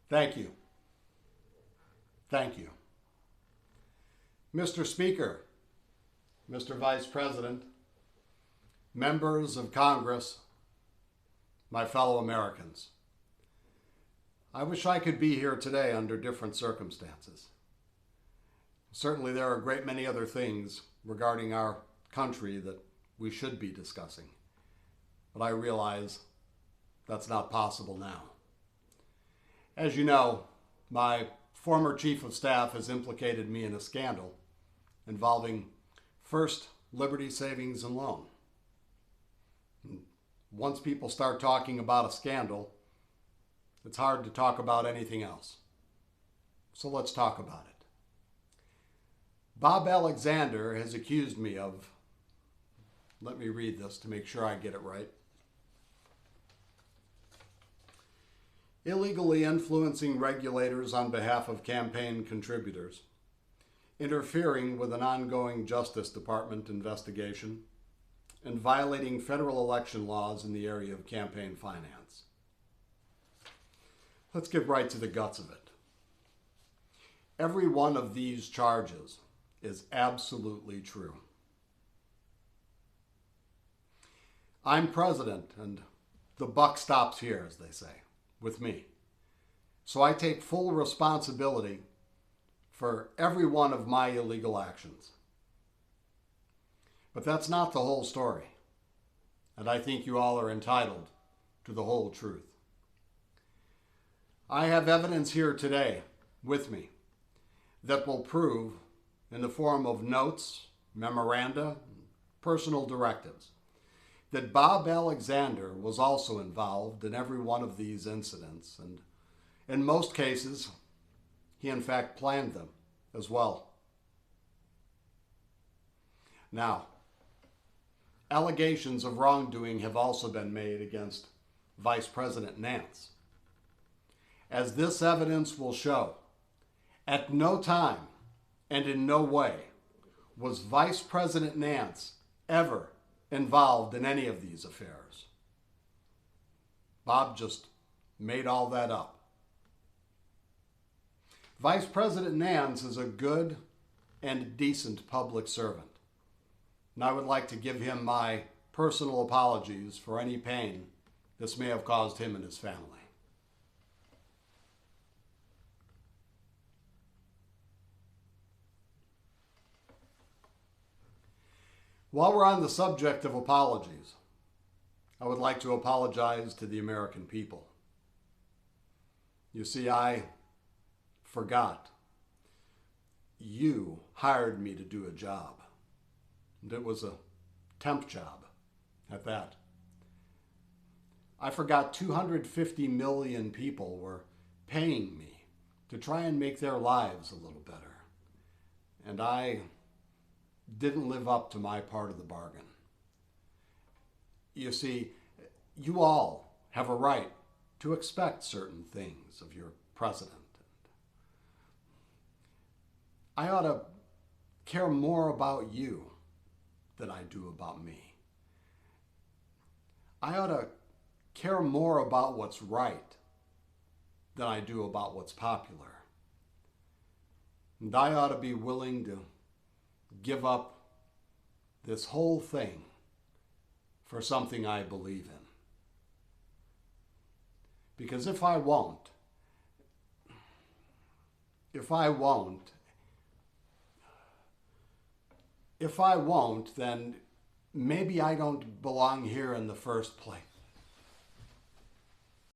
Thank you. Thank you. Mr. Speaker, Mr. Vice President, members of Congress, my fellow Americans. I wish I could be here today under different circumstances. Certainly there are a great many other things regarding our country that we should be discussing, but I realize that's not possible now. As you know, my former chief of staff has implicated me in a scandal involving First Liberty Savings and Loan. Once people start talking about a scandal, it's hard to talk about anything else. So let's talk about it. Bob Alexander has accused me of, let me read this to make sure I get it right, illegally influencing regulators on behalf of campaign contributors, interfering with an ongoing Justice Department investigation, and violating federal election laws in the area of campaign finance. Let's get right to the guts of it. Every one of these charges is absolutely true. I'm president, and the buck stops here, as they say, with me. So I take full responsibility for every one of my illegal actions. But that's not the whole story, and I think you all are entitled to the whole truth. I have evidence here today with me that will prove, in the form of notes, memoranda, personal directives, that Bob Alexander was also involved in every one of these incidents, and in most cases, he in fact planned them as well. Now, allegations of wrongdoing have also been made against Vice President Nance. As this evidence will show, at no time and in no way was Vice President Nance ever involved in any of these affairs. Bob just made all that up. Vice President Nance is a good and decent public servant, and I would like to give him my personal apologies for any pain this may have caused him and his family. While we're on the subject of apologies, I would like to apologize to the American people. You see, I forgot. You hired me to do a job, and it was a temp job at that. I forgot 250 million people were paying me to try and make their lives a little better, and I didn't live up to my part of the bargain. You see, you all have a right to expect certain things of your president. I ought to care more about you than I do about me. I ought to care more about what's right than I do about what's popular. And I ought to be willing to give up this whole thing for something I believe in. Because if I won't, then maybe I don't belong here in the first place.